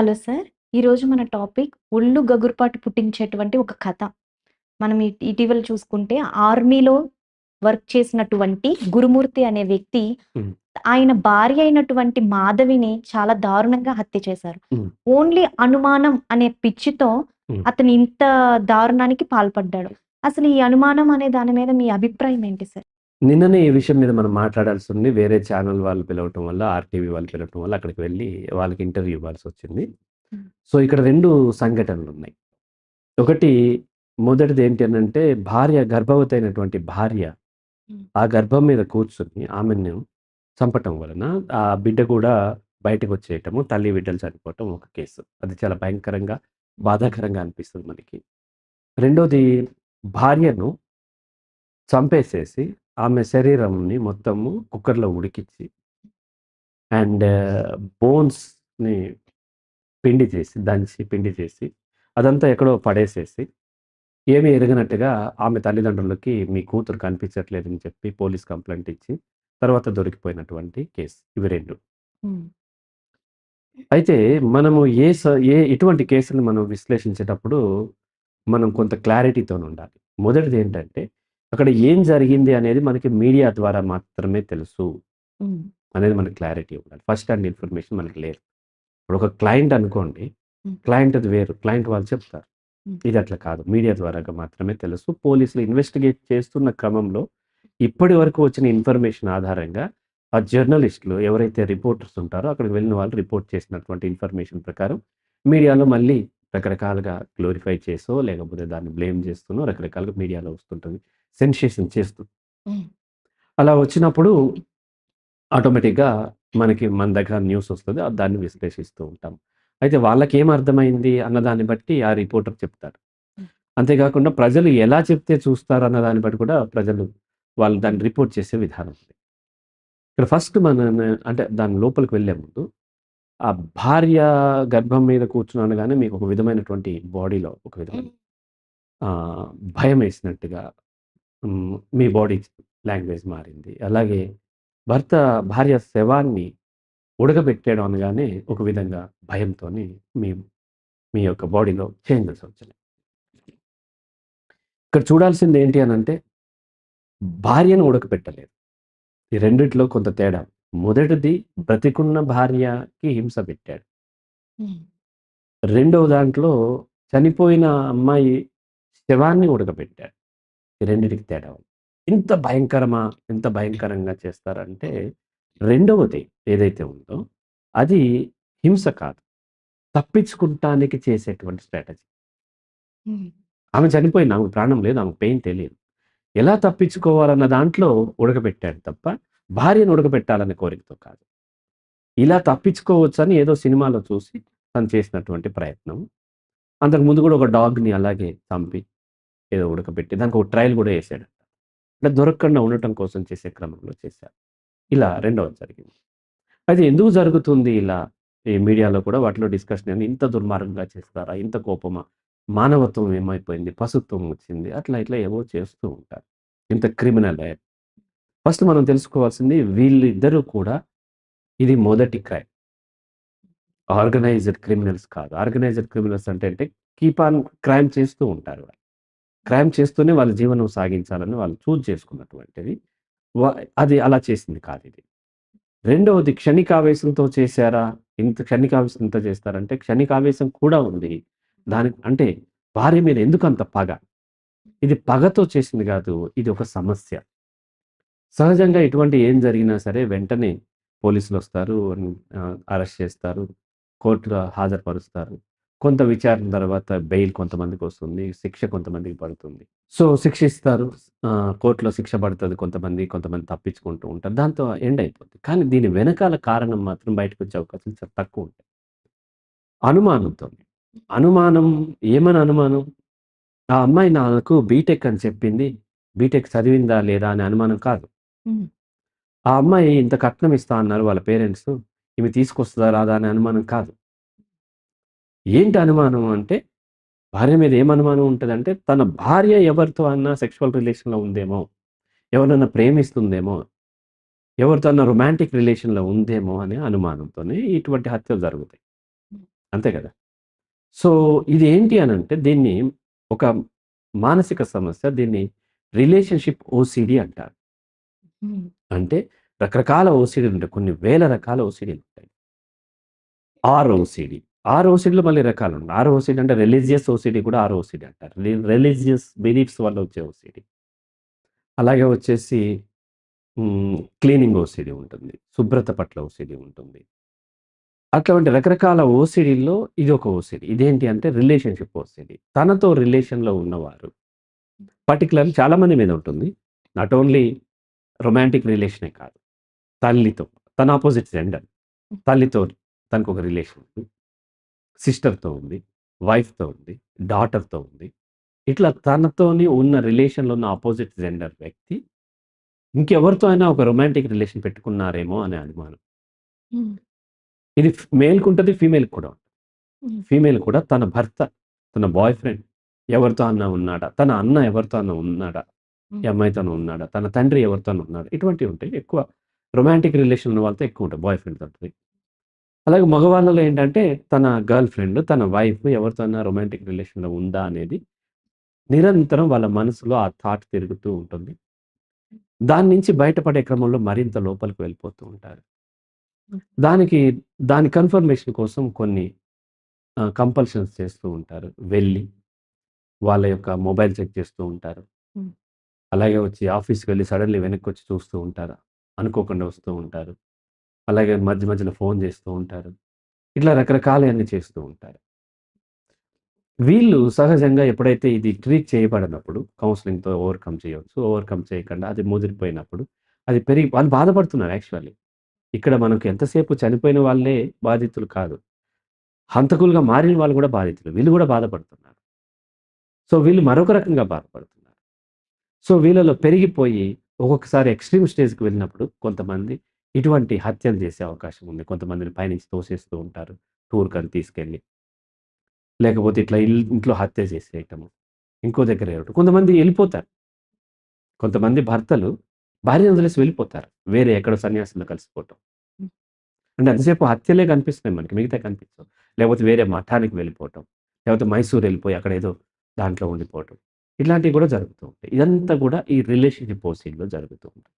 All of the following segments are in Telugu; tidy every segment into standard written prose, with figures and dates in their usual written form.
Hello sir. ఈరోజు మన టాపిక్ ఒళ్ళు గగుర్పాటు పుట్టించేటువంటి ఒక కథ. మనం ఇటీవల చూసుకుంటే ఆర్మీలో వర్క్ చేసినటువంటి గురుమూర్తి అనే వ్యక్తి హ్మ్. ఆయన భార్య అయినటువంటి మాధవిని చాలా దారుణంగా హత్య చేశారు. హ్మ్. ఓన్లీ అనుమానం అనే పిచ్చితో హ్మ్. అతను ఇంత దారుణానికి పాల్పడ్డాడు. అసలు ఈ అనుమానం అనే దాని మీద మీ అభిప్రాయం ఏంటి సార్? నిన్ననే ఈ విషయం మీద మనం మాట్లాడాల్సింది. వేరే ఛానల్ వాళ్ళు పిలవటం వల్ల, ఆర్‌టీవీ వాళ్ళు పిలవటం వల్ల అక్కడికి వెళ్ళి వాళ్ళకి ఇంటర్వ్యూ ఇవ్వాల్సొచ్చింది. హ్మ్. సో, ఇక్కడ 2 సంఘటనలున్నాయి. ఒకటి మొదటిది ఏంటి అనంటే గర్భవతి అయినటువంటి భార్య హ్మ్. ఆ గర్భం మీద కూర్చొని ఆమెను చంపటం వలన ఆ బిడ్డ కూడా బయటకొచ్చేయటము, తల్లి బిడ్డలు చనిపోవటం ఒక కేసు. అది చాలా భయంకరంగా, బాధాకరంగా అనిపిస్తది మనకి. రెండోది భార్యను చంపేసేసి ఆమె శరీరంని మొత్తము కుక్కర్‌లో ఉడికిచ్చి అండ్ బోన్స్‌ని పిండి చేసి అదంతా ఎక్కడో పడేసేసి, ఏమీ ఎరగనట్టుగా ఆమె తల్లిదండ్రులకి మీ కూతురు కనిపించట్లేదని చెప్పి పోలీస్ కంప్లెయింట్ ఇచ్చి, తర్వాత దొరికిపోయినటువంటి కేసు. ఇవి 2. హ్మ్. అయితే మనము ఎటువంటి కేసుని మనం విశ్లేషించేటప్పుడు, మనం కొంత క్లారిటీతోనుండాలి. మొదటిదేంటంటే, అక్కడ ఏం జరిగింది అనేది మనకి మీడియా ద్వారా మాత్రమే తెలుసు హ్మ్. అనేది మనకి క్లారిటీ ఉండాలి. ఫస్ట్ హ్యాండ్ ఇన్ఫర్మేషన్ మనకి లేదు. ఇప్పుడు ఒక క్లయింట్ అనుకోండి, హ్మ్. క్లయింట్‌ది వేరు. క్లయింట్ వాళ్ళు చెప్తారు. హ్మ్. ఇది అట్లా కాదు. మీడియా ద్వారాగా మాత్రమే తెలుసు. పోలీసులు ఇన్వెస్టిగేట్ చేస్తున్న క్రమంలో ఇప్పటి వరకు వచ్చిన ఇన్ఫర్మేషన్ ఆధారంగా ఆ జర్నలిస్ట్‌లు ఎవరైతే రిపోర్టర్స్ ఉంటారో అక్కడికి వెళ్ళిన వాళ్ళు రిపోర్ట్ చేసినటువంటి ఇన్ఫర్మేషన్ ప్రకారం మీడియాలో మళ్ళీ రకరకాలుగా గ్లోరిఫై చేసో, లేకపోతే దాన్ని బ్లేమ్ చేస్తూనో రకరకాలుగా మీడియాలో వస్తుంటుంది. సెన్సేషన్ చేస్తూ. హ్మ్. అలా వచ్చినప్పుడు ఆటోమేటిక్‌గా మన దగ్గర న్యూస్ వస్తది. దాన్ని విశ్లేషిస్తూ ఉంటాం. అయితే వాళ్ళకేం అర్థమైంది అన్న దాన్ని బట్టి ఆ రిపోర్టర్ చెప్తారు. హ్మ్. అంతేకాకుండా ప్రజలు ఎలా చెప్తే చూస్తారన్న దాన్ని బట్టి కూడా వాళ్ళు దాన్ని రిపోర్ట్ చేసే విధానం ఉంది. ఇక్కడ ఫస్ట్ అంటే దాని లోపలికి వెళ్ళే ముందు, ఆ భార్య గర్భం మీద కూర్చుని అనగానే మీకు ఒక విధమైనటువంటి బాడీలో ఒక విధమైన హ్మ్. ఆహ్, భయమేసినట్టుగా మీ బాడీ లాంగ్వేజ్ మారింది. అలాగే భర్త భార్య శవాన్ని ఉడకబెట్టాడు అనగానే ఒక విధంగా భయంతోని మీ మీ యొక్క బాడీలో చేంజెస్ వచ్చినాయి. ఇక్కడ చూడాల్సింది ఏంటి అనంటే భార్యను ఉడకబెట్టలేదు. ఈ రెండిట్లో కొంత తేడా. మొదటిది బ్రతికున్న భార్యకి హింస పెట్టాడు. హ్మ్. రెండవ దాంట్లో చనిపోయిన అమ్మాయి శవాన్ని ఉడకబెట్టాడు. ఈ రెండిటికి తేడా ఉంది. ఇంత భయంకరమా? ఎంత భయంకరంగా చేస్తారంటే రెండవది ఏదైతే ఉందో అది హింస కాదు. తప్పించుకుంటానికి చేసేటువంటి స్ట్రాటజీ. హ్మ్. ఆమె చనిపోయింది. ఆమెకు ప్రాణం లేదు. ఆమెకు పెయిన్ తెలీదు. ఎలా తప్పించుకోవాలన్న దాంట్లో ఉడకబెట్టాడు తప్ప, భార్యను ఉడకబెట్టాలనే కోరికతో కాదు. ఇలా తప్పించుకోవచ్చని ఏదో సినిమాలో చూసి తను చేసినటువంటి ప్రయత్నం. అంతకుముందు గూడా ఒక డాగ్‌ని అలాగే చంపి, ఏదో ఉడకబెట్టి దానికి ఒక ట్రయల్ గూడా యేసాడు. అంటే దొరకకుండా ఉండటం కోసం చేసే క్రమంలో చేశారు. ఇలా రెండవది జరిగింది. అయితే ఎందుకు జరుగుతుంది ఇలా? ఈ మీడియాలో కూడా వాటిలో డిస్కషన్ ఏంది? ఇంత దుర్మార్గంగా చేస్తారా? ఇంత కోపమా? మానవత్వం ఏమైపోయింది? పశుత్వం వచ్చింది. అట్లా ఇట్లా ఏవో చేస్తూ ఉంటారు. ఇంత క్రిమినలే. ఫస్ట్ మనం తెలుసుకోవాల్సింది వీళ్ళిద్దరూ కూడా ఇది మొదటి క్రైమ్. ఆర్గనైజ్డ్ క్రిమినల్స్ కాదు. ఆర్గనైజ్డ్ క్రిమినల్స్ అంటే కీప్ ఆన్ క్రైమ్ చేస్తూ ఉంటారు వాళ్ళు. క్రైమ్ చేస్తూనే వాళ్ళ జీవనం సాగించాలని వాళ్ళు చేసుకున్నటువంటిది. వ అది అలా చేసింది కాదిది. రెండవది క్షణికావేశంతో చేశారా? ఇంత క్షణికావేశంతో చేస్తారంటే క్షణికావేశం కూడా ఉంది. అంటే భార్య మీద ఎందుకంత పగ? ఇది పగతో చేసింది గాదు. ఇది ఒక సమస్య. సహజంగా ఇటువంటి ఏం జరిగినా సరే వెంటనే పోలీసులొస్తారు. అరెస్ట్ చేస్తారు. కోర్ట్‌లో హాజరుపరుస్తారు. కొంత విచారణ తర్వాత బెయిల్ కొంతమందికొస్తుంది. శిక్ష కొంతమందికి పడుతుంది. సో, శిక్షిస్తారు. కోర్ట్‌లో శిక్ష పడతది కొంతమంది. కొంతమంది తప్పించుకుంటూ ఉంటారు. దాంతో ఎండ్ అయిపోద్ది. కానీ దీని వెనకాల కారణం మాత్రం బయటకొచ్చే అవకాశాలు చాలా తక్కువుంటాయి. అనుమానంతోని. అనుమానం ఏమని అనుమానం? ఆ అమ్మాయి నాకు బీటెక్ అని చెప్పింది. బీటెక్ చదివిందా లేదా అనే అనుమానం కాదు. హ్మ్. ఆ అమ్మాయి ఇంత కట్నం ఇస్తా అన్నారు వాళ్ళ పేరెంట్స్. ఈమె తీసుకొస్తదా రాదా అనే అనుమానం కాదు. ఏంటి అనుమానం అంటే భార్య మీద ఏం అనుమానం ఉంటదంటే తన భార్య ఎవరితో అన్నా సెక్సువల్ రిలేషన్‌లో ఉందేమో, ఎవరినన్నా ప్రేమిస్తుందేమో, ఎవరితో అన్నా రొమాంటిక్ రిలేషన్‌లో ఉందేమో అనే అనుమానంతోనే ఇటువంటి హత్యలు జరుగుతాయి. అంతే కదా! సో, ఇది ఏంటి అనంటే దీన్ని ఒక మానసిక సమస్య. దీన్ని రిలేషన్‌షిప్ ఓసీడీ అంటారు. హ్మ్. అంటే రకరకాల ఓసీడీలుంటాయి. కొన్ని వేల రకాల ఓసీడీలుంటాయి. ఆర్ఓసీడీ. ఆర్ఓసీడీలో మళ్ళీ రకాలున్నాయి. ఆర్ఓసీడీ అంటే రిలీజియస్ ఓసీడీ కూడా ఆర్ఓసీడీ అంటారు. రిలీజియస్ బిలీఫ్స్ వల్ల వచ్చే ఓసీడీ. అలాగే వచ్చేసి క్లీనింగ్ ఓసీడీ ఉంటుంది. శుభ్రత పట్ల ఓసీడీ ఉంటుంది. అటువంటి రకరకాల ఓసీడీల్లో ఇదొక ఓసీడీ. ఇదేంటి అంటే రిలేషన్‌షిప్ ఓసీడీ. తనతో రిలేషన్‌లో ఉన్నవారు పర్టిక్యులర్‌లీ చాలా మంది మీద ఉంటుంది. నాట్ ఓన్లీ రొమాంటిక్ రిలేషనే కాదు. తల్లితో, తన అపోజిట్ జెండర్ తల్లితో తనకొక రిలేషన్ ఉంది. సిస్టర్‌తో ఉంది. వైఫ్‌తో ఉంది. డాటర్‌తో ఉంది. ఇట్లా తనతోని ఉన్న రిలేషన్‌లో ఉన్న అపోజిట్ జెండర్ వ్యక్తి ఇంకెవరితో అయినా ఒక రొమాంటిక్ రిలేషన్ పెట్టుకున్నారేమో అనే అనుమానం. హ్మ్. ఇది మేల్‌కుంటది, ఫీమేల్‌కి కూడా. హ్మ్. ఫీమేల్ కూడా తన భర్త, తన బాయ్ ఫ్రెండ్ ఎవరితో అన్నా ఉన్నాడా? తన అన్న ఎవరితో అన్నా ఉన్నాడా? హ్మ్. ఈ అమ్మాయితోనే ఉన్నాడా? తన తండ్రి ఎవరితోనా ఉన్నాడా? ఇటువంటివి ఉంటాయి. ఎక్కువ రొమాంటిక్ రిలేషన్ ఉన్న వాళ్ళతో ఎక్కువుంటాయి. బాయ్ ఫ్రెండ్‌తో ఉంటది. అలాగే మగవాళ్ళలో ఏంటంటే తన గర్ల్ ఫ్రెండ్, తన వైఫ్ ఎవరితోనా రొమాంటిక్ రిలేషన్‌లో ఉందా అనేది నిరంతరం వాళ్ళ మనసులో ఆ థాట్ తిరుగుతూ ఉంటుంది. దాని నుంచి బయటపడే క్రమంలో మరింత లోపలికి వెళ్ళిపోతూ ఉంటారు. హ్మ్. దానికి దాని కన్ఫర్మేషన్ కోసం కొన్ని కంపల్షన్స్ చేస్తూ ఉంటారు. వెళ్ళి వాళ్ళ యొక్క మొబైల్ చెక్ చేస్తూ ఉంటారు. హ్మ్. అలాగే వచ్చి ఆఫీస్‌కి వెళ్లి సడెన్‌లీ వెనక్కొచ్చి చూస్తూ ఉంటారు. అనుకోకుండా వస్తూ ఉంటారు. అలాగే మధ్య మధ్యలో ఫోన్ చేస్తూ ఉంటారు. ఇట్లా రకరకాలయన్నీ చేస్తూ ఉంటారు. వీళ్ళు సహజంగా ఎప్పుడైతే ఇది ట్రీట్ చేయబడనప్పుడు కౌన్సెలింగ్‌తో ఓవర్‌కమ్ చేయొచ్చు. ఓవర్‌కమ్ చేయకుండా అది ముదిరిపోయినప్పుడు అది పెరిగి వాళ్ళు బాధపడుతున్నారు యాక్చువల్లీ. ఇక్కడ మనకు ఎంతసేపు చనిపోయిన వాళ్ళే బాధితులు కాదు. హంతకులుగా మారిన వాళ్ళు కూడా బాధితులు. వీళ్ళు కూడా బాధపడుతున్నారు. సో, వీళ్ళు మరొక రకంగా బాధపడుతున్నారు. సో, వీళ్ళలో పెరిగిపోయి ఒక్కొక్కసారి ఎక్స్‌ట్రీమ్ స్టేజ్‌కి వెళ్ళినప్పుడు కొంతమంది ఇటువంటి హత్యలు చేసే అవకాశం ఉంది. కొంతమందిని పైనుంచి తోసేస్తూ ఉంటారు. టూర్‌కని తీసుకెళ్ళి. లేకపోతే ఇట్లా ఇంట్లో హత్య చేసేయటము. ఇంకో దగ్గర ఏయటం. కొంతమంది ఎళ్ళిపోతారు. కొంతమంది భర్తలు భార్యను వదిలేసి వెళ్ళిపోతారు. వేరే ఎక్కడో సన్యాసుల్లో కలిసిపోవటం. హ్మ్. అంటే ఎంతసేపు హత్యలే కనిపిస్తున్నాయి మనకి. మిగతాయి కనిపించవు. లేకపోతే వేరే మఠానికి వెళ్ళిపోవటం. లేకపోతే మైసూర్ ఎళ్ళిపోయి అక్కడేదో దాంట్లో ఉండిపోవటం. ఇట్లాంటివి కూడా జరుగుతూ ఉంటాయి. ఇదంతా కూడా ఈ రిలేషన్‌షిప్ ఓసీడ్‌లో జరుగుతూ ఉంటుంది.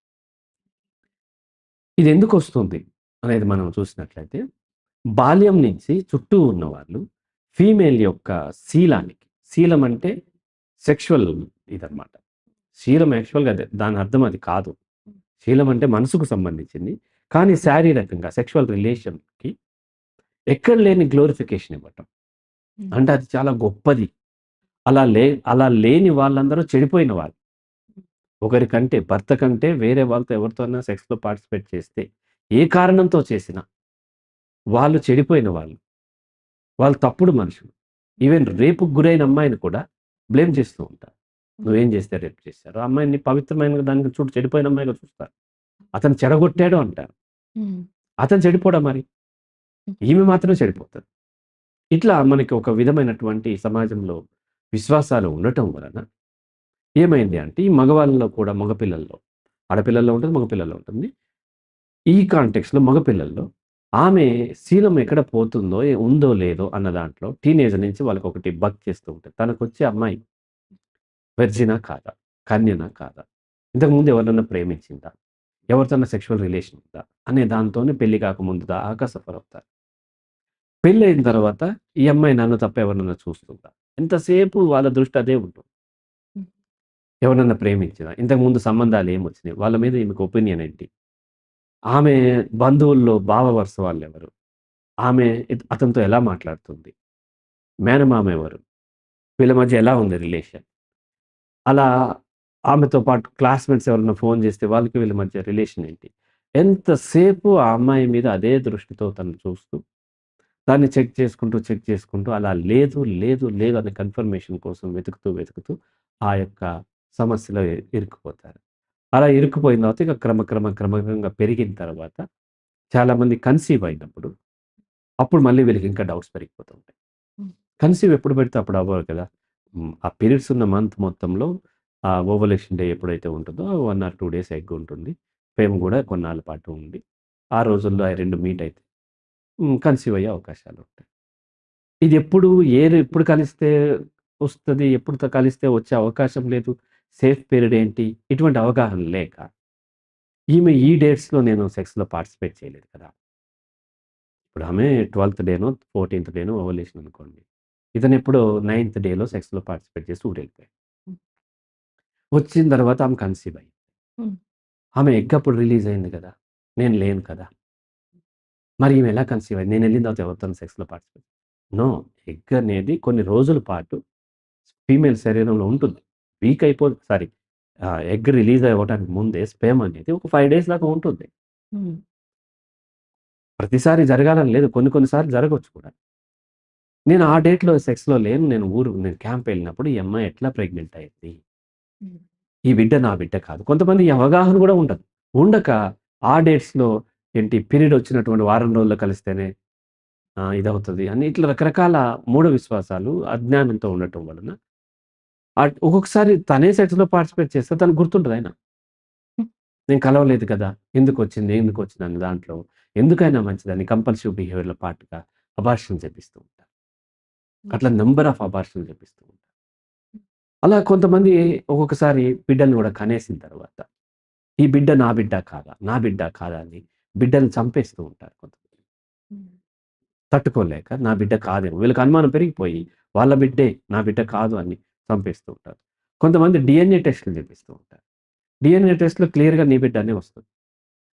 ఇదెందుకొస్తుంది అనేది మనం చూసినట్లయితే, బాల్యం నుంచి చుట్టూ ఉన్నవాళ్ళు ఫీమేల్ యొక్క శీలానికి శీలం అంటే సెక్షువల్ ఇదనమాట. శీలం యాక్చువల్‌గా అదే. దాని అర్థం అది కాదు. శీలం అంటే మనసుకు సంబంధించింది. కానీ శారీరకంగా సెక్షువల్ రిలేషన్‌కి ఎక్కడ లేని గ్లోరిఫికేషన్ ఇవ్వటం. హ్మ్. అంటే అది చాలా గొప్పది. అలా లేని వాళ్ళందరూ చెడిపోయిన వాళ్ళు. ఒకరికంటే భర్త కంటే వేరే వాళ్ళతో ఎవరితోనైనా సెక్స్‌లో పార్టిసిపేట్ చేస్తే, ఏ కారణంతో చేసినా వాళ్ళు చెడిపోయిన వాళ్ళు. వాళ్ళు తప్పుడు మనుషులు. ఈవెన్ రేపుకి గురైన అమ్మాయిని కూడా బ్లేమ్ చేస్తూ ఉంటారు. హ్మ్. నువ్వేం చేస్తే రేప్ చేశారు? ఆ అమ్మాయిని పవిత్రమైన దానికి చూడు చెడిపోయిన అమ్మాయిగా చూస్తారు. అతను చెడగొట్టాడు అంటారు. హ్మ్. అతను చెడిపోడా మరి? హ్మ్. ఈమె మాత్రమే చెడిపోతది. ఇట్లా మనకి ఒక విధమైనటువంటి సమాజంలో విశ్వాసాలు ఉండటం వలన ఏమైంది అంటే, ఈ మగవాళ్ళలో కూడా మగపిల్లల్లో, ఆడపిల్లల్లో ఉంటుంది, మగపిల్లల్లో ఉంటుంది. ఈ కాంటెక్స్‌లో మగపిల్లల్లో ఆమె శీలం ఎక్కడ పోతుందో, ఉందో లేదో అన్న దాంట్లో టీనేజర్ నుంచి వాళ్ళకొకటి బగ్ చేస్తూ ఉంటది. తనకొచ్చే అమ్మాయి వెర్జినా కాదా? కన్యనా కాదా? ఇంతకుముందు ఎవరినన్నా ప్రేమించిందా? ఎవరితోన్నా సెక్సువల్ రిలేషన్ ఉందా? అనే దాంతోనే పెళ్లి కాకముందు దాకా సఫర్ అవుతారు. పెళ్లయిన తర్వాత ఈ అమ్మాయి నన్ను తప్ప ఎవరినన్నా చూస్తుందా? ఎంతసేపు వాళ్ళ దృష్టి అదే ఉంటుంది. హ్మ్. ఎవరినన్నా ప్రేమించిందా? ఇంతకుముందు సంబంధాలేమొచ్చినాయి? వాళ్ళ మీద ఈమెకు ఒపీనియన్ ఏంటి? ఆమె బంధువుల్లో బావ వరుస వాళ్ళెవరు? ఆమె అతనితో ఎలా మాట్లాడుతుంది? మేనమామ ఎవరు? వీళ్ళ మధ్య ఎలా ఉంది రిలేషన్? అలా ఆమెతో పాటు క్లాస్‌మేట్స్ ఎవరైనా ఫోన్ చేస్తే వాళ్ళకి వీళ్ళ మధ్య రిలేషన్ ఏంటి? ఎంతసేపు ఆ అమ్మాయి మీద అదే దృష్టితో తను చూస్తూ, దాన్ని చెక్ చేసుకుంటూ అలా లేదు, లేదు, లేదు అనే కన్ఫర్మేషన్ కోసం వెతుకుతూ ఆ యొక్క సమస్యలో ఇరుక్కుపోతారు. అలా ఇరుక్కుపోయిన తర్వాత ఇక క్రమంగా పెరిగిన తర్వాత చాలామంది కన్సీవ్ అయినప్పుడు అప్పుడు మళ్ళీ వీళ్ళకి ఇంకా డౌట్స్ పెరిగిపోతూ ఉంటాయి. హ్మ్. కన్సీవ్ ఎప్పుడు పెడితే అప్పుడు అవ్వరు కదా! ఆ పీరియడ్స్ ఉన్న మంత్ మొత్తంలో ఆ ఓవలేషన్ డే ఎప్పుడైతే ఉంటుందో 1 ఆర్ 2 డేస్ ఎగ్ ఉంటుంది. ఫేమ్ గూడా కొన్నాళ్ళ పాటు ఉండి, ఆ రోజుల్లో అయి 2 మీట్ అయితే కన్సీవ్ అయ్యే అవకాశాలుంటాయి. ఇది ఎప్పుడు కలిస్తే వస్తది, ఎప్పుడు కలిస్తే వచ్చే అవకాశం లేదు, సేఫ్ పీరియడ్ ఏంటి, ఇటువంటి అవగాహన లేక, ఈమె ఈ డేట్స్‌లో నేను సెక్స్‌లో పార్టిసిపేట్ చేయలేదు కదా! ఇప్పుడు ఆమె 12థ్ డేనో, 14థ్ డేనో ఓవల్యూషన్ అనుకోండి. ఇతనెప్పుడో 9థ్ డేలో సెక్స్‌లో పార్టిసిపేట్ చేసి ఊరెళ్ళిపోయాడు. హ్మ్. వచ్చిన తర్వాత ఆమె కన్సీవ్ అయింది. హ్మ్. ఆమె ఎగ్ అప్పుడు రిలీజ్ అయింది కదా! నేను లేను కదా! మరి ఈమె ఎలా కన్సీవ్ అయింది? నేనెళ్ళిన తర్వాత ఎవరితోని సెక్స్‌లో పార్టిసిపేట్ నో. ఎగ్ అనేది కొన్ని రోజుల పాటు ఫీమేల్ శరీరంలో ఉంటుంది. వీక్ అయిపోదు సారీ ఎగ్ రిలీజ్ అవ్వడానికి ముందే స్పెర్మ్ అనేది ఒక 5 డేస్ దాకా ఉంటుంది. హ్మ్. ప్రతిసారి జరగాలని లేదు. కొన్ని సార్లు జరగొచ్చు కూడా. నేను ఆ డేట్‌లో సెక్స్‌లో లేను. నేను క్యాంప్ ఎళ్ళినప్పుడు ఈ అమ్మాయి ఎట్లా ప్రెగ్నెంట్ అయింది? హ్మ్. ఈ బిడ్డ నా బిడ్డ కాదు. కొంతమంది ఈ అవగాహన కూడా ఉండదు. ఉండక ఆ డేట్స్‌లో ఏంటి పీరియడ్ వచ్చినటువంటి వారం రోజుల్లో కలిస్తేనే ఇదవుతది అని ఇట్లా రకరకాల మూఢ విశ్వాసాలు, అజ్ఞానంతో ఉండటం వలన ఒక్కొక్కసారి తనే సెక్స్‌లో పార్టిసిపేట్ చేస్తే తనకు గుర్తుంటదయినా. హ్మ్. నేను కలవలేదు కదా! ఎందుకొచ్చిందని దాంట్లో ఎందుకైనా మంచిదని కంపల్సివ్ బిహేవియర్‌లో పార్ట్‌గా అబార్షన్ చేపిస్తూ ఉంటారు. అట్లా నంబర్ ఆఫ్ అబార్షన్‌లు చేపిస్తూ ఉంటారు. అలా కొంతమంది ఒక్కొక్కసారి బిడ్డల్ని కూడా కనేసిన తర్వాత, ఈ బిడ్డ నా బిడ్డ కాదా? నా బిడ్డ కాదా? అని బిడ్డల్ని చంపేస్తూ ఉంటారు కొంతమంది. హ్మ్. తట్టుకోలేక నా బిడ్డ కాదేమో వీళ్ళకి అనుమానం పెరిగిపోయి వాళ్ళ బిడ్డే నా బిడ్డ కాదు అని చంపేస్తూ ఉంటారు. కొంతమంది డీఎన్ఏ టెస్ట్‌లు చేపిస్తూ ఉంటారు. డీఎన్ఏ టెస్ట్‌లో క్లియర్‌గా నీ బిడ్డ అనే వస్తది.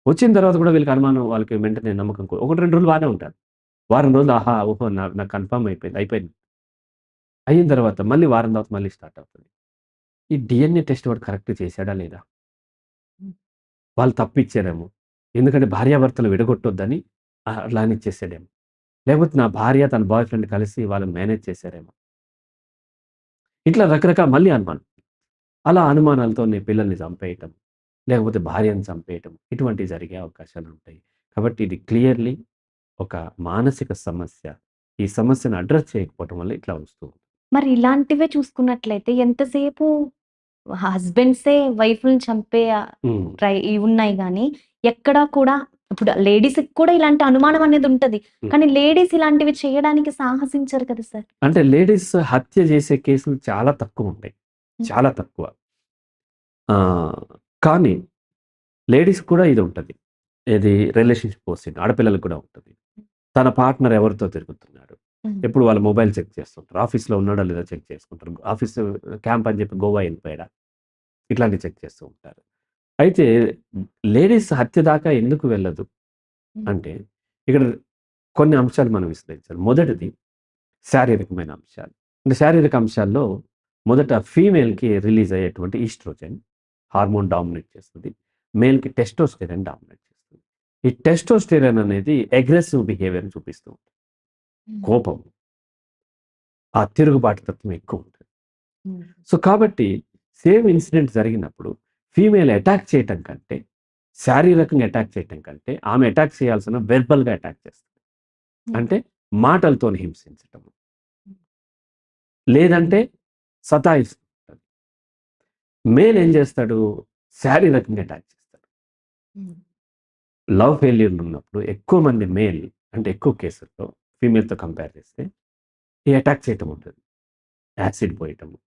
వచ్చిన తర్వాత కూడా వీళ్ళకి అనుమానం వాళ్ళకి వెంటనే నమ్మకం 1, 2 రోజులు బానే ఉంటారు. వారం రోజులు ఓహో! నాకు కన్ఫర్మ్ అయిపోయింది. అయిన తర్వాత మళ్ళీ వారం తర్వాత మళ్ళీ స్టార్ట్ అవుతది. ఈ డీఎన్ఏ టెస్ట్ వాడు కరెక్ట్ చేసాడా లేదా? హ్మ్. వాళ్ళు తప్పిచ్చారేమో. ఎందుకంటే భార్యాభర్తలు విడగొట్టొద్దని అట్లా అని ఇచ్చేసాడేమో. లేకపోతే నా భార్య తన బాయ్ ఫ్రెండ్ కలిసి వాళ్ళని మేనేజ్ చేశారేమో. ఇట్లా రకరకాల మళ్ళీ అనుమానం. అలా అనుమానాలతోని పిల్లల్ని చంపేయటం, లేకపోతే భార్యను చంపేయటం ఇటువంటివి జరిగే అవకాశాలుంటాయి. కాబట్టి ఇది క్లియర్‌లీ ఒక మానసిక సమస్య. ఈ సమస్యను అడ్రెస్ చేయకపోవటం వల్ల ఇట్లా వస్తూ ఉంది. మరి ఇలాంటివే చూసుకున్నట్లయితే ఎంతసేపు హస్బెండ్సే వైఫ్‌లని చంపే హ్మ్. ఇవున్నాయి గానీ, ఎక్కడా కూడా ఇప్పుడు లేడీస్‌కి కూడా ఇలాంటి అనుమానం అనేది ఉంటది. హ్మ్. కానీ లేడీస్ ఇలాంటివి చేయడానికి సాహసించరు కదా సార్. అంటే లేడీస్ హత్య చేసే కేసులు చాలా తక్కువుంటాయి. హ్మ్. చాలా తక్కువ. ఆహ్, కానీ లేడీస్‌కి కూడా ఇదుంటది. ఏది రిలేషన్‌షిప్ వస్తుంది. ఆడపిల్లలకి కూడా ఉంటది. తన పార్ట్నర్ ఎవరితో తిరుగుతున్నాడు. హ్మ్. ఎప్పుడు వాళ్ళ మొబైల్ చెక్ చేస్తుంటారు. ఆఫీస్‌లో ఉన్నాడా లేదా చెక్ చేసుకుంటారు. ఆఫీస్ క్యాంప్ అని చెప్పి గోవా ఎళ్ళిపోయాడా? ఇట్లాంటివి చెక్ చేస్తూ ఉంటారు. అయితే లేడీస్ హత్య దాకా ఎందుకు వెళ్ళదు హ్మ్. అంటే, ఇక్కడ కొన్ని అంశాలు మనం విశ్లేషించాలి. మొదటిది శారీరకమైన అంశాలు. అంటే శారీరక అంశాల్లో మొదట ఫీమేల్‌కి రిలీజ్ అయ్యేటువంటి ఈస్ట్రోజన్ హార్మోన్ డామినేట్ చేస్తది. మేల్‌కి టెస్టోస్టెరాన్ డామినేట్ చేస్తది. ఈ టెస్టోస్టెరాన్ అనేది అగ్రెసివ్ బిహేవియర్‌ని చూపిస్తూ ఉంటుంది. హ్మ్. కోపం, ఆ తిరుగుబాటు తత్వం ఎక్కువుంటది. హ్మ్. సో, కాబట్టి సేమ్ ఇన్సిడెంట్ జరిగినప్పుడు ఫీమేల్ అటాక్ చేయటం కంటే, శారీరకంగా అటాక్ చేయటం కంటే, ఆమె అటాక్ చేయాల్సిన వెర్బల్‌గా అటాక్ చేస్తది. హ్మ్. అంటే మాటలతోని హింసించటం. లేదంటే సతాయిస్తది. మేల్ ఏం చేస్తాడు? శారీరకంగా అటాక్ చేస్తాడు. హ్మ్. లవ్ ఫెయిల్యూర్‌లు ఉన్నప్పుడు ఎక్కువ మంది మేల్ అంటే ఎక్కువ కేసుల్లో ఫీమేల్‌తో కంపేర్ చేస్తే ఈ అటాక్ చేయటం ఉంటది. యాసిడ్ పోయటము,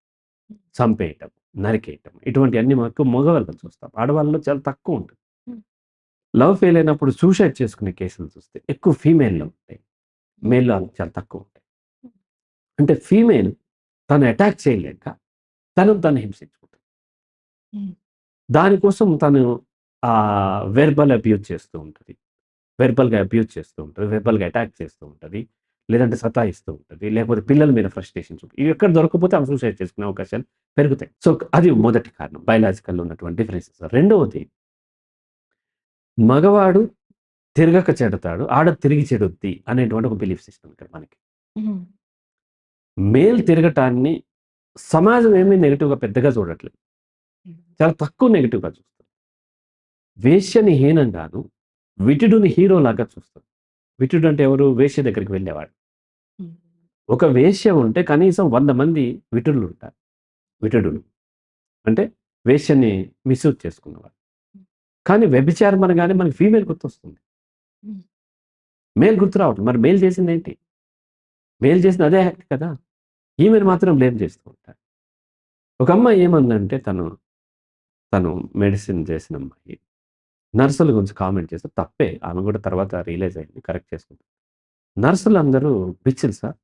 చంపేయటం, నరికేయటం ఇటువంటియన్నీ మనకు మగవాళ్ళలో చూస్తాం. ఆడవాళ్ళలో చాలా తక్కువుంటది. హ్మ్. లవ్ ఫెయిల్ అయినప్పుడు సూసైడ్ చేసుకునే కేసులు చూస్తే ఎక్కువ ఫీమేల్‌లో ఉంటాయి. హ్మ్. మేల్‌లో చాలా తక్కువుంటాయి. అంటే ఫీమేల్ తను అటాక్ చేయలేక తనను తాను హింసించుకుంటది. హ్మ్. దానికోసం తను వెర్బల్ అబ్యూజ్ చేస్తూ ఉంటది. వెర్బల్‌గా అబ్యూజ్ చేస్తూ ఉంటది. వెర్బల్‌గా అటాక్ చేస్తూ ఉంటది. లేదంటే సతాయిస్తూ ఉంటది. లేకపోతే పిల్లల మీద ఫ్రస్ట్రేషన్ ఇవి ఎక్కడ దొరకకపోతే ఆమె సూసైడ్ చేసుకునే అవకాశాలు పెరుగుతాయి. సో, అది మొదటి కారణం. బయోలాజికల్‌లో ఉన్నటువంటి డిఫరెన్సెస్. రెండవది మగవాడు తిరగక చెడతాడు. ఆడ తిరిగి చెడుద్ది అనేటువంటి ఒక బిలీఫ్ సిస్టమ్ ఇక్కడ మనకి. హ్మ్. మేల్ తిరగటాన్ని సమాజం ఏమీ నెగెటివ్‌గా పెద్దగా చూడట్లేదు. హ్మ్. చాలా తక్కువ నెగెటివ్‌గా చూస్తుంది. వేశ్యని హీనంగాను, విటుడుని హీరోలాగా చూస్తది. విటుడు అంటే ఎవరు? వేశ్య దగ్గరికి వెళ్ళేవాడు. హ్మ్. ఒక వేశ్య ఉంటే కనీసం 100 మంది విటులుంటారు. విటుడులు. అంటే వేశ్యని మిస్‌యూజ్ చేసుకున్నవాడు. కానీ వ్యభిచారం అనగానే మనకి ఫీమేల్ గుర్తొస్తుంది. హ్మ్. మేల్ గుర్తు రావట్లేదు. మరి మేల్ చేసిందేంటి? మేల్ చేసిన అదే యాక్ట్ కదా! ఈమెను మాత్రం బ్లేమ్ చేస్తూ ఉంటారు. ఒక అమ్మాయి ఏమందంటే తను మెడిసిన్ చేసిన అమ్మాయి. నర్సుల గురించి కామెంట్ చేస్తే తప్పే. ఆమె కూడా తర్వాత రియలైజ్ అయింది. కరెక్ట్ చేసుకుంది. నర్సులందరూ పిచ్చిలు సార్.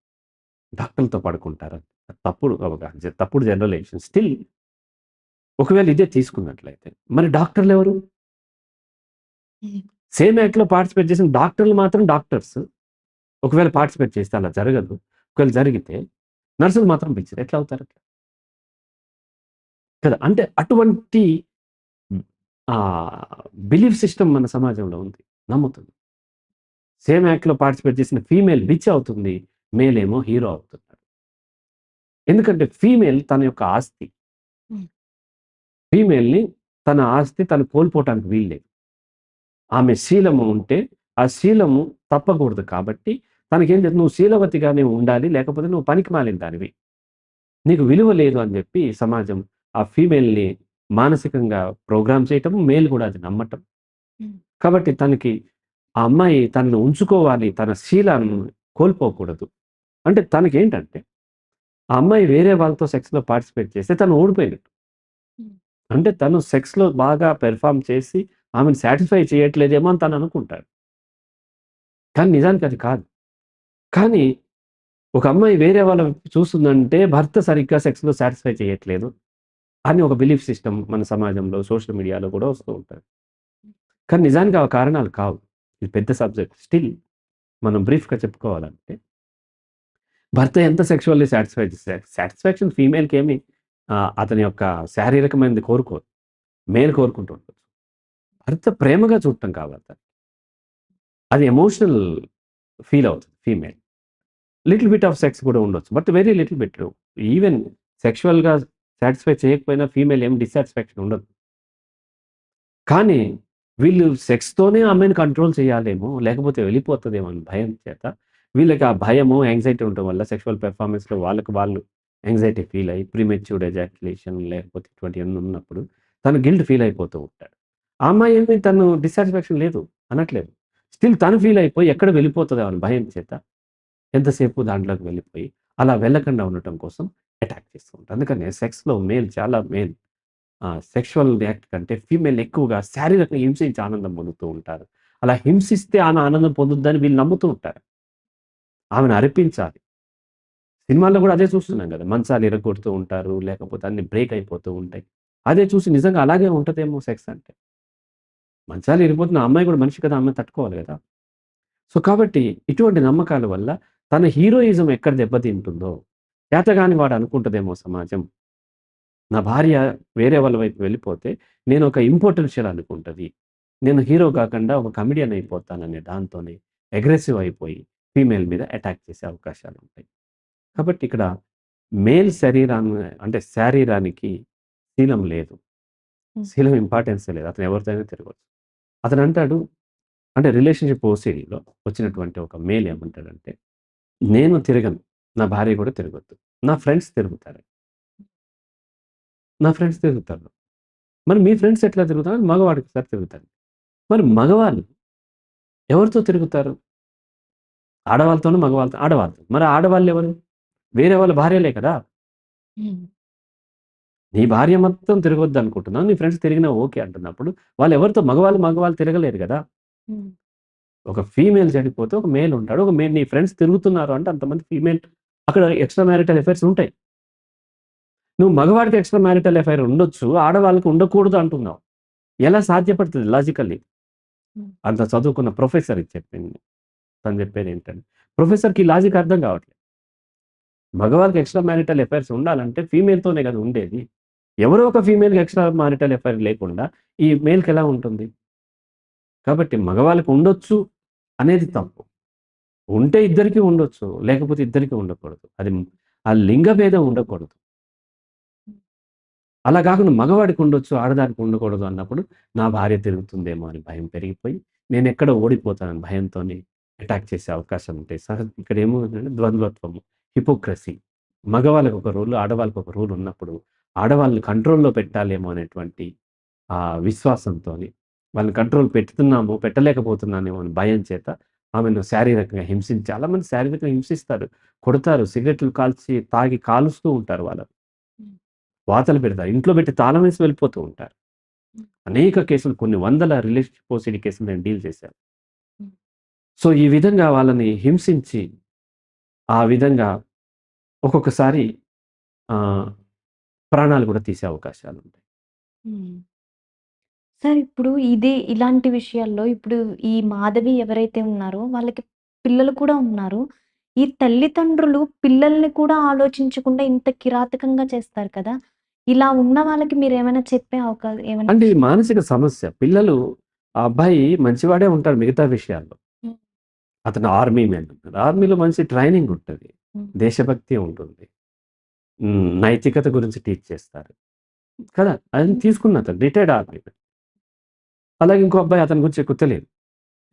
డాక్టర్లతో పడుకుంటారు. తప్పుడు అవగాహన. తప్పుడు జనరలైజేషన్. స్టిల్ ఒకవేళ ఇదే తీసుకున్నట్లయితే మరి డాక్టర్‌లెవరు? హ్మ్. సేమ్ యాక్ట్‌లో పార్టిసిపేట్ చేసిన డాక్టర్లు మాత్రం డాక్టర్స్. ఒకవేళ పార్టిసిపేట్ చేస్తే అలా జరగదు. ఒకవేళ జరిగితే నర్సులు మాత్రం పిచ్చిలు. ఎట్లా అవుతారట్లా? కదా! అంటే అటువంటి బిలీఫ్ సిస్టమ్ మన సమాజంలో ఉంది. నమ్ముతుంది. సేమ్ యాక్ట్‌లో పార్టిసిపేట్ చేసిన ఫీమేల్ బిచ్ అవుతుంది. మేల్ ఏమో హీరో అవుతున్నాడు. ఎందుకంటే ఫీమేల్ తన యొక్క ఆస్తి. హ్మ్. ఫీమేల్‌ని తన ఆస్తి తను కోల్పోవటానికి వీల్లేదు. ఆమె శీలము ఉంటే, ఆ శీలము తప్పకూడదు కాబట్టి, తనకేం లేదు నువ్వు శీలవతిగానే ఉండాలి. లేకపోతే నువ్వు పనికిమాలిన దానివి. నీకు విలువ లేదు అని జెప్పి సమాజం ఆ ఫీమేల్‌ని మానసికంగా ప్రోగ్రామ్ చేయటం, మేల్ గూడా అది నమ్మటం. హ్మ్. కాబట్టి తనకి ఆ అమ్మాయి తనను ఉంచుకోవాలి. తన శీలాన్ని కోల్పోకూడదు. అంటే తనకేంటంటే, ఆ అమ్మాయి వేరే వాళ్ళతో సెక్స్‌లో పార్టిసిపేట్ చేస్తే తను ఓడిపోయినట్టు. హ్మ్. అంటే తను సెక్స్‌లో బాగా పెర్ఫార్మ్ చేసి ఆమెను సాటిస్ఫై చేయట్లేదేమో అని తను అనుకుంటాడు. కానీ నిజానికి అది కాదు. కానీ ఒక అమ్మాయి వేరే వాళ్ళ వైపు చూస్తుందంటే భర్త సరిగ్గా సెక్స్‌లో సాటిస్ఫై చేయట్లేదు అని ఒక బిలీఫ్ సిస్టమ్ మన సమాజంలో, సోషల్ మీడియాలో కూడా వస్తూ ఉంటది. కానీ నిజానికి ఆ కారణాలు కావు. ఇది పెద్ద సబ్జెక్ట్. స్టిల్ మనం బ్రీఫ్‌గా చెప్పుకోవాలంటే భర్త ఎంత సెక్సువల్లీ సాటిస్ఫైడ్ సాటిస్ఫాక్షన్ ఫీమేల్‌కేమి అతని యొక్క శారీరకమైనది కోరుకోదు. మేల్ కోరుకుంటూ ఉండొచ్చు. భర్త ప్రేమగా చూడటం కావాలి తనకి. అది ఎమోషనల్ ఫీల్ అవుతుంది female. Little bit of sex కూడా ఉండొచ్చు. But very little bit. Even సెక్సువల్‌గా సాటిస్ఫై చేయకపోయినా ఫీమేల్ ఏం డిస్సాటిస్ఫాక్షన్ ఉండదు. కానీ వీళ్ళు సెక్స్‌తోనే ఆమెను కంట్రోల్ చేయాలేమో, లేకపోతే వెళ్ళిపోతదేమో అని భయం చేత వీళ్ళకి ఆ భయము, యాంక్సైటీ ఉండటం వల్ల సెక్షువల్ పెర్ఫార్మన్స్‌లో వాళ్ళకి వాళ్ళు యాంక్సైటీ ఫీల్ అయ్యి ప్రీమెచ్యూర్డ్ ఎజాక్యులేషన్ లేకపోతే ఇటువంటివన్నీ ఉన్నప్పుడు తను గిల్ట్ ఫీల్ అయిపోతూ ఉంటాడు. ఆ అమ్మాయి ఏమి తను డిస్సాటిస్ఫాక్షన్ లేదు అనట్లేదు. స్టిల్ తను ఫీల్ అయిపోయి ఎక్కడ వెళ్ళిపోతదేమో అని భయం చేత ఎంతసేపు దాంట్లోకి వెళ్ళిపోయి అలా వెళ్ళకుండా ఉండటం కోసం అటాక్ చేస్తూ ఉంటారు. అందుకనే సెక్స్‌లో మేల్ చాలా మేల్ సెక్షువల్ యాక్ట్ కంటే ఫీమేల్ ఎక్కువగా శారీరకంగా హింసించి ఆనందం పొందుతూ ఉంటారు. అలా హింసిస్తే ఆమె ఆనందం పొందుద్దని వీళ్ళు నమ్ముతూ ఉంటారు. ఆమెను అరిపించాలి. సినిమాల్లో గూడా అదే చూస్తున్నాం గదా! మంచాలు ఇరగ్గొడుతూ ఉంటారు. లేకపోతే అన్ని బ్రేక్ అయిపోతూ ఉంటాయి. అదే చూసి నిజంగా అలాగే ఉంటదేమో సెక్స్ అంటే. మంచాలు ఇరిగిపోతున్న ఆ అమ్మాయి గూడా మనిషి కదా! ఆ అమ్మాయి తట్టుకోవాలి గదా! సో, కాబట్టి ఇటువంటి నమ్మకాల వల్ల తన హీరోయిజం ఎక్కడ దెబ్బతింటుందో, చేతగాని వాడు అనుకుంటదేమో సమాజం. నా భార్య వేరే వాళ్ళ వైపు వెళ్ళిపోతే, నేనొక ఇంపార్టెన్షియల్ అనుకుంటది. నేను హీరో కాకుండా ఒక కమెడియన్ అయిపోతాననే దాంతోనే అగ్రెసివ్ అయిపోయి ఫీమేల్ మీద అటాక్ చేసే అవకాశాలుంటాయి. కాబట్టి ఇక్కడ మేల్ శరీరాన్ని అంటే శారీరానికి శీలం లేదు. హ్మ్. శీలం ఇంపార్టెన్సే లేదు. అతను ఎవరితో అయినా తిరగొచ్చు. అతనంటాడు అంటే రిలేషన్‌షిప్ ఓసీడీలో వచ్చినటువంటి ఒక మేల్ ఏమంటాడంటే, "నేను తిరగను. నా భార్య కూడా తిరగొద్దు. నా ఫ్రెండ్స్ తిరుగుతారు. నా ఫ్రెండ్స్ తిరుగుతారు." మరి మీ ఫ్రెండ్స్ ఎట్లా తిరుగుతారు? మగవాడికి సారి తిరుగుతారు. మరి మగవాళ్ళు ఎవరితో తిరుగుతారు? ఆడవాళ్ళతోను, మగవాళ్ళతో ఆడవాళ్ళతో. మరి ఆడవాళ్ళెవరు? వేరే వాళ్ళ భార్యలే కదా! హ్మ్. నీ భార్య మొత్తం తిరగొద్దనుకుంటున్నావు. నీ ఫ్రెండ్స్ తిరిగినా ఓకే అంటున్నప్పుడు, వాళ్ళెవరితో మగవాళ్ళు తిరగలేరు గదా! హ్మ్. ఒక ఫీమేల్ చెడిపోతే ఒక మేల్ ఉంటాడు. ఒక నీ ఫ్రెండ్స్ తిరుగుతున్నారు అంటే అంతమంది ఫీమేల్ అక్కడ ఎక్స్‌ట్రా మ్యారిటల్ అఫైర్స్ ఉంటాయి. నువ్వు మగవాడికి ఎక్స్‌ట్రా మ్యారిటల్ అఫైర్ ఉండొచ్చు. ఆడవాళ్ళకి ఉండకూడదు అంటున్నావు. ఎలా సాధ్యపడుతది లాజికల్లీ? హ్మ్. అంత చదువుకున్న ప్రొఫెసర్ ఇది చెప్పింది. తను చెప్పేదేంటంటే, ప్రొఫెసర్‌కి ఈ లాజిక్ అర్థం కావట్లేదు. మగవాళ్ళకి ఎక్స్‌ట్రా మ్యారిటల్ అఫైర్స్ ఉండాలంటే ఫీమేల్‌తోనే కదా ఉండేది. ఎవరో ఒక ఫీమేల్‌కి ఎక్స్‌ట్రా మ్యారిటల్ అఫైర్ లేకుండా ఈ మేల్‌కి ఎలా ఉంటుంది? కాబట్టి మగవాళ్ళకి ఉండొచ్చు అనేది తప్పు. ఉంటే ఇద్దరికీ ఉండొచ్చు. లేకపోతే ఇద్దరికీ ఉండకూడదు. అది ఆ లింగ భేదం ఉండకూడదు. అలా కాకుండా మగవాడికి ఉండొచ్చు, ఆడదానికి ఉండకూడదు అన్నప్పుడు నా భార్య తిరుగుతుందేమో అని భయం పెరిగిపోయి నేనెక్కడ ఓడిపోతానని భయంతోని అటాక్ చేసే అవకాశాలు ఉంటాయి. ఇక్కడ ఏమవుతుందంటే ద్వంద్వత్వము, హిపోక్రసీ. మగవాళ్ళకి ఒక రూల్, ఆడవాళ్ళకి ఒక రూల్ ఉన్నప్పుడు ఆడవాళ్ళని కంట్రోల్‌లో పెట్టాలేమో అనేటువంటి విశ్వాసంతోని వాళ్ళని కంట్రోల్ పెడుతున్నాము, పెట్టలేకపోతున్నానేమో అని భయం చేత ఆమెను శారీరకంగా చాలామంది శారీరకంగా హింసిస్తారు. కొడతారు. సిగరెట్లు కాల్చి తాగి కాలుస్తూ ఉంటారు వాళ్ళని. హ్మ్. వాతలు పెడతారు. ఇంట్లో పెట్టి తాళం వేసి వెళ్ళిపోతూ ఉంటారు. హ్మ్. అనేక కేసులు కొన్ని వందల రిలేషన్‌షిప్ ఓసీడీ కేసులు నేను డీల్ చేశాను. హ్మ్. సో, ఈ విధంగా వాళ్ళని హింసించి, ఆ విధంగా ఒక్కొక్కసారి ఆహ్, ప్రాణాలు కూడా తీసే అవకాశాలుంటాయి. హ్మ్. సార్ ఇప్పుడు ఇలాంటి విషయాల్లో ఇప్పుడు ఈ మాధవి ఎవరైతే ఉన్నారో వాళ్ళకి పిల్లలు కూడా ఉన్నారు. ఈ తల్లిదండ్రులు పిల్లల్ని కూడా ఆలోచించకుండా ఇంత కిరాతకంగా చేస్తారు కదా! ఇలా ఉన్న వాళ్ళకి మీరేమైనా చెప్పే ఏమైనా అంటే ఇది విషయం మానసిక సమస్య. పిల్లలు ఆ అబ్బాయి మంచివాడే ఉంటాడు మిగతా విషయాల్లో. హ్మ్. అతను ఆర్మీ మ్యాన్. ఆర్మీలో మంచి ట్రైనింగ్ ఉంటది. హ్మ్. దేశభక్తి ఉంటుంది. నైతికత గురించి టీచ్ చేస్తారు. కదా! అది తీసుకున్న అతను రిటైర్డ్ ఆర్మీ మ్యాన్. అలాగే ఇంకో అబ్బాయి అతని గురించి ఎక్కువ తెలీదు.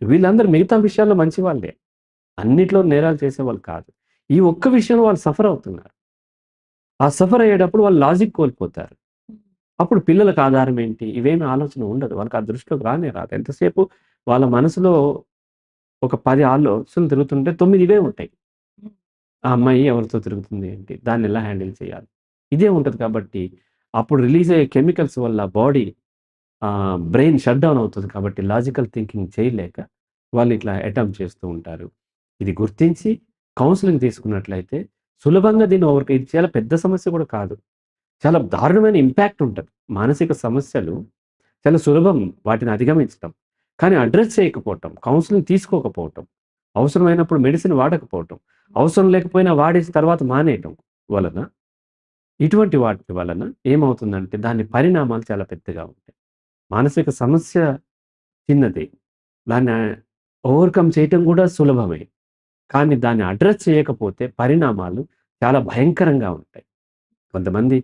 వీళ్ళందరూ మిగతా విషయాల్లో మంచివాళ్ళే. అన్నిట్లో నేరాలు చేసేవాళ్ళు కాదు. ఈ ఒక్క విషయంలో వాళ్ళు సఫర్ అవుతున్నారు. ఆ సఫర్ అయ్యేటప్పుడు వాళ్ళు లాజిక్ కోల్పోతారు. అప్పుడు పిల్లలకు ఆధారం ఏంటి? ఇవేమి ఆలోచన ఉండదు. వాళ్ళకి ఆ దృష్టిలోకి రానే రాదు. ఎంతసేపు వాళ్ళ మనసులో ఒక 10 ఆలోచనలు తిరుగుతుంటే 9 ఇవే ఉంటాయి. హ్మ్. ఆ అమ్మాయి ఎవరితో తిరుగుతుంది ఏంటి? దాన్నెలా హ్యాండిల్ చేయాలి? ఇదే ఉంటది కాబట్టి, అప్పుడు రిలీజ్ అయ్యే కెమికల్స్ వల్ల బాడీ బ్రెయిన్ షట్ డౌన్ అవుతది కాబట్టి లాజికల్ థింకింగ్ చేయలేక వాళ్ళు ఇట్లా అటెంప్ట్ చేస్తూ ఉంటారు. ఇది గుర్తించి కౌన్సెలింగ్ తీసుకున్నట్లయితే సులభంగా దీన్ని ఇది చాలా పెద్ద సమస్య కూడా కాదు. చాలా దారుణమైన ఇంపాక్ట్ ఉంటది. మానసిక సమస్యలు చాలా సులభం వాటిని అధిగమించటం. కానీ అడ్రెస్ చేయకపోవటం, కౌన్సెలింగ్ తీసుకోకపోవటం, అవసరమైనప్పుడు మెడిసిన్ వాడకపోవటం, అవసరం లేకపోయినా వాడేసి తర్వాత మానేయటం వలన, ఇటువంటి వాటి వలన ఏమవుతుందంటే దాని పరిణామాలు చాలా పెద్దగా ఉంటాయి. మానసిక సమస్య చిన్నదే. దాన్ని ఓవర్‌కమ్ చేయటం కూడా సులభమే. కానీ దాన్ని అడ్రెస్ చేయకపోతే పరిణామాలు చాలా భయంకరంగా ఉంటాయి. కొంతమంది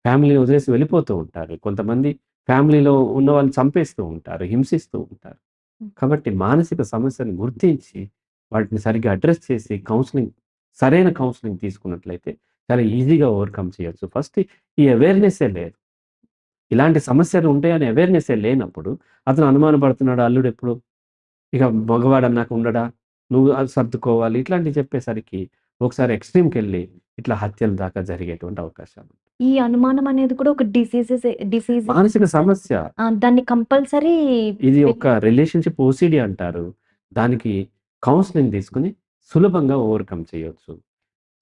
ఫ్యామిలీని వదిలేసి వెళ్ళిపోతూ ఉంటారు. కొంతమంది ఫ్యామిలీలో ఉన్నవాళ్ళని చంపేస్తూ ఉంటారు. హింసిస్తూ ఉంటారు. హ్మ్. కాబట్టి మానసిక సమస్యను గుర్తించి, వాటిని సరిగ్గా అడ్రెస్ చేసి సరైన కౌన్సెలింగ్ తీసుకున్నట్లయితే చాలా ఈజీగా ఓవర్‌కమ్ చేయొచ్చు. ఫస్ట్ ఈ అవేర్‌నెస్సే లేదు. ఇలాంటి సమస్యలు ఉంటాయని అవేర్‌నెస్సే లేనప్పుడు అతను అనుమానపడుతున్నాడు అల్లుడెప్పుడు ఇక మగవాడన్నాక ఉండడా? నువ్వు అది సర్దుకోవాలి. ఇట్లాంటివి చెప్పేసరికి ఒకసారి ఎక్స్‌ట్రీమ్‌కెళ్ళి ఇట్లా హత్యల దాకా జరిగేటువంటి అవకాశాలు. ఈ అనుమానం అనేది కూడా ఒక డిసీజే మానసిక సార్. సమస్య. దాన్ని కంపల్సరీ ఇది వెల్ ఒక రిలేషన్‌షిప్ ఓసీడీ అంటారు. దానికి కౌన్సెలింగ్ తీసుకొని సులభంగా ఓవర్‌కమ్ చేయొచ్చు.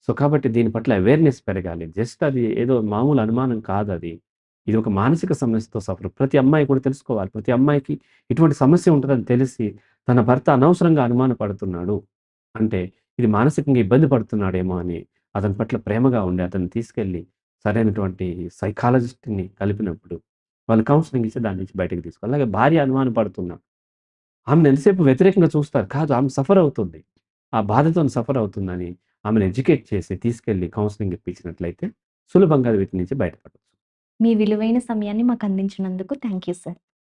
సో, కాబట్టి దీని పట్ల అవేర్‌నెస్ పెరగాలి. జస్ట్ అది ఏదో మామూలు అనుమానం కాదది. ఇది ఒక మానసిక సమస్యతో ప్రతి అమ్మాయి కూడా తెలుసుకోవాలి. ప్రతి అమ్మాయికి ఇటువంటి సమస్య ఉంటదని తెలిసి తన భర్త అనవసరంగా అనుమాన పడుతున్నాడు అంటే, ఇది మానసికంగా ఇబ్బంది పడుతున్నాడేమో అని అతని పట్ల ప్రేమగా ఉండి అతన్ని తీసుకెళ్ళి సరైనటువంటి సైకాలజిస్ట్‌ని కలిపినప్పుడు వాళ్ళు కౌన్సెలింగ్ ఇచ్చి దాని నుంచి బయటకి తీసుకోవాలి. అలాగే భార్య అనుమాన పడుతున్నా ఆమెను ఎంతసేపు వ్యతిరేకంగా చూస్తారు. కాదు ఆమె సఫర్ అవుతుంది. ఆ బాధతోని సఫర్ అవుతుందని ఆమెను ఎడ్యుకేట్ చేసి తీసుకెళ్ళి కౌన్సెలింగ్ ఇప్పించినట్లయితే సులభంగా వీటి నుంచి బయటపడొచ్చు. మీ విలువైన సమయాన్ని మాకు అందించినందుకు థాంక్ యూ సార్.